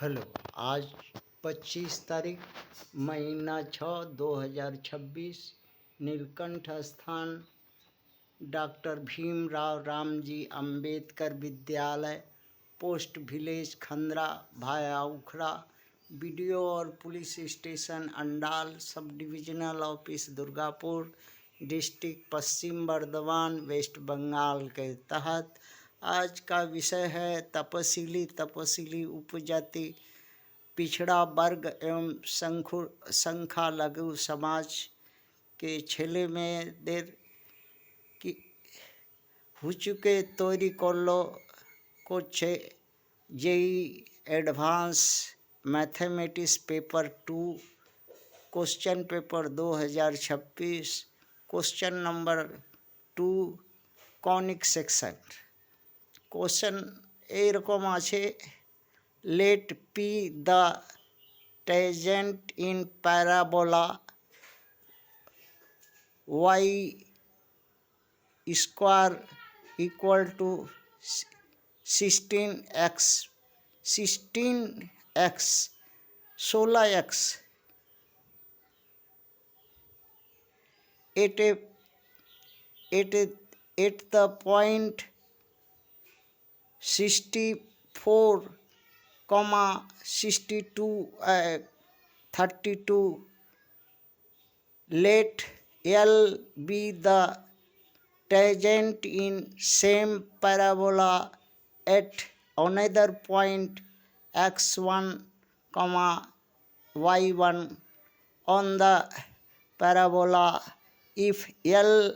Hello. आज 25 तारीख महीना 6 2026 नीलकंठ स्थान doctor Bhimrao Ramji Ambedkar Vidyalaya, post village Khandra भाया उखड़ा, बीडीओ और police station Andal, sub divisional office Durgapur, district Paschim Bardhaman, West Bengal के तहत आज का विषय है तपसीली उपजाति, पिछड़ा वर्ग एवं संख्यालघु समाज के छेले में देर की हुचुके तोरी कोल्लो को JEE advance mathematics paper 2 question paper 2026 question number 2 conic section. Question एरकम आछे, let P the tangent in parabola y square equal to 16x 16x at the point 64, 62 32. Let L be the tangent in same parabola at another point x1, y1 on the parabola. If L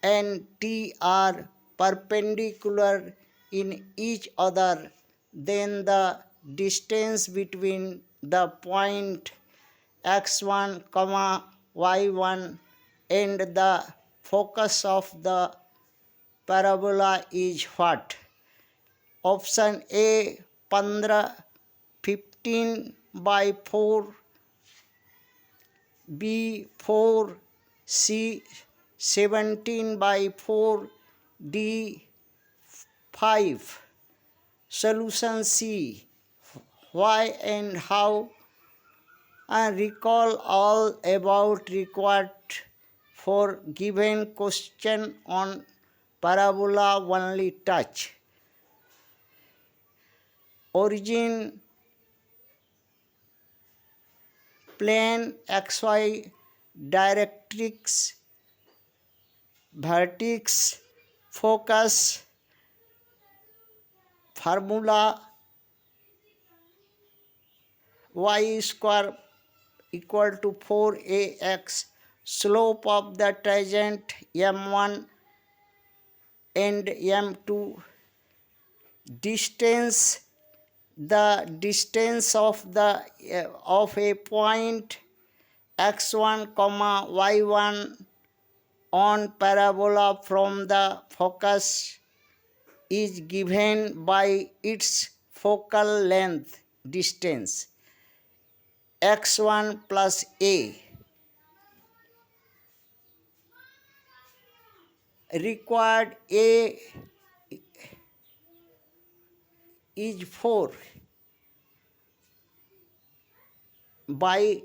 and T are perpendicular in each other, then the distance between the point x1, y1 and the focus of the parabola is what? Option A 15/4, B 4, C 17/4, D 5. Solution C. Why and how? And recall all about required for given question on parabola only touch. Origin, plane xy directrix, vertex, focus, formula y square equal to 4ax, slope of the tangent m1 and m2, distance, the distance of a point x1, y1 on parabola from the focus is given by its focal length distance x1 plus a. Required a is 4. By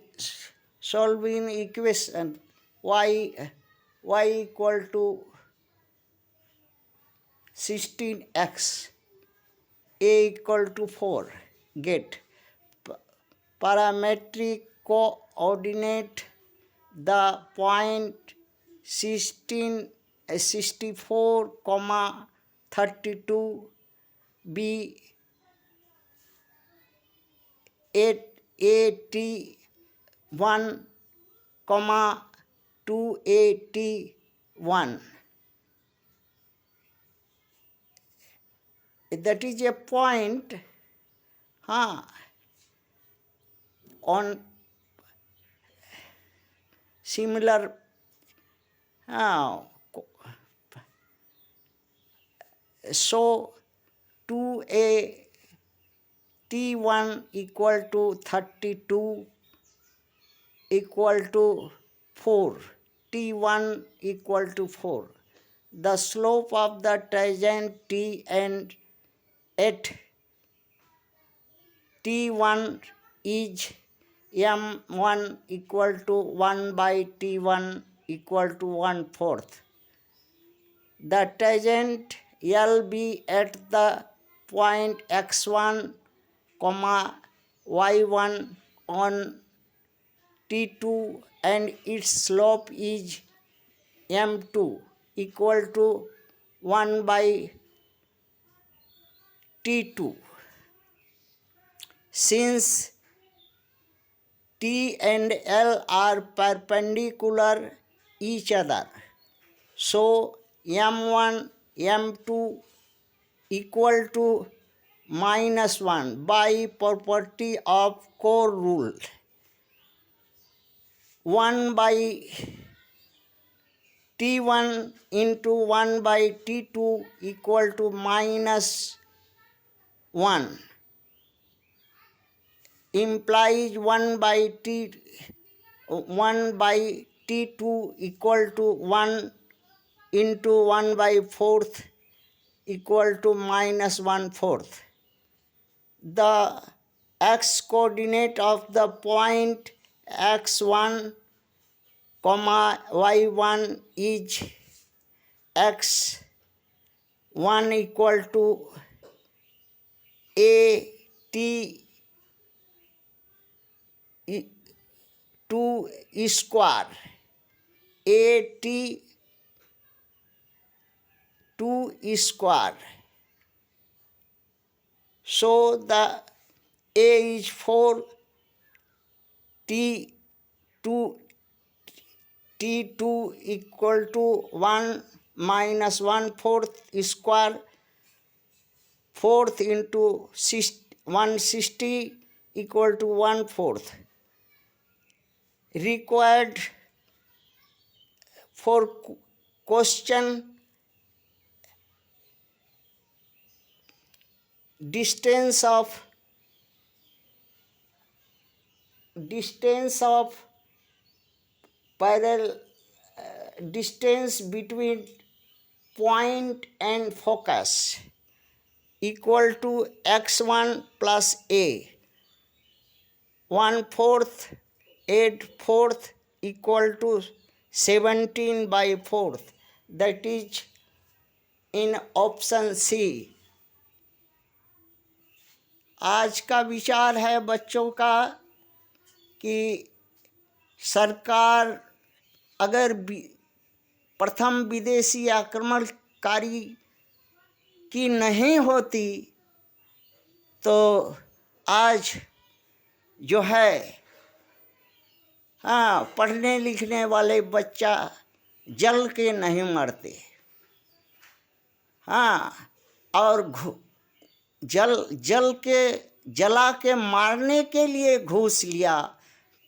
solving equation y equal to 16x, a equal to 4, get parametric coordinate, the point 64, 32 be 8at1, 2at1. That is a point on similar so 2a T1 equal to 32 equal to 4, T1 equal to 4. The slope of the tangent T and at T1 is M1 equal to 1 by T1 equal to 1/4. The tangent LB at the point x1, y1 on T2 and its slope is M2 equal to 1 by T2. Since T and L are perpendicular each other, so M1, M2 equal to -1 by property of core rule. 1 by T1 into 1 by T2 equal to -1 implies 1 by T2 equal to 1 into 1 by 4th equal to -1/4. The x coordinate of the point x1, y1 is x1 equal to a t 2 square, a t 2 square. So the a is 4, T2 equal to 1 minus 1/4 square, 4th into 160 equal to 1/4. Required for question distance of parallel distance between point and focus equal to x1 plus a, 1/4 8/4 equal to 17 by 4th, that is in option C. आज का विचार है बच्चों का कि सरकार अगर प्रथम विदेशी आक्रमणकारी की नहीं होती तो आज जो है पढ़ने लिखने वाले बच्चा जल के नहीं मरते. और जला के मारने के लिए घूस लिया,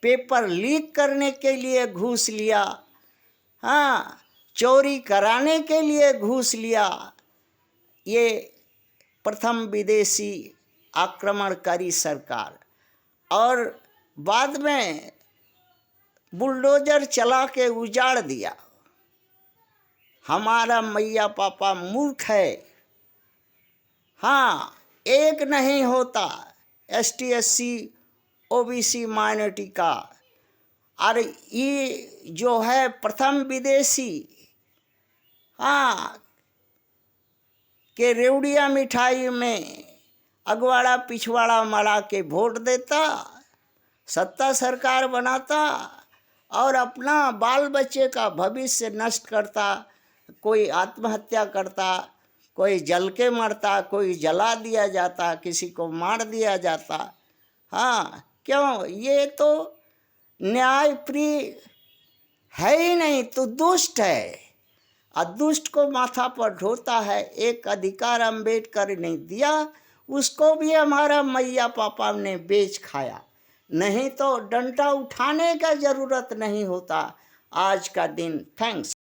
पेपर लीक करने के लिए घूस लिया, चोरी कराने के लिए घूस लिया. ये प्रथम विदेशी आक्रमणकारी सरकार, और बाद में बुलडोजर चला के उजाड़ दिया. हमारा मैया पापा मूर्ख है. एक नहीं होता ST SC OBC माइनॉरिटी का. और ये जो है प्रथम विदेशी के रेवड़िया मिठाई में अगवाड़ा पिछवाड़ा मरा के वोट देता, सत्ता सरकार बनाता और अपना बाल बच्चे का भविष्य नष्ट करता. कोई आत्महत्या करता, कोई जल के मरता, कोई जला दिया जाता, किसी को मार दिया जाता. क्यों? ये तो न्यायप्रिय है ही नहीं, तो दुष्ट है. और दुष्ट को माथा पर ढोता है. एक अधिकार अम्बेडकर ने दिया, उसको भी हमारा मैया पापा ने बेच खाया. नहीं तो डंडा उठाने का ज़रूरत नहीं होता आज का दिन. थैंक्स.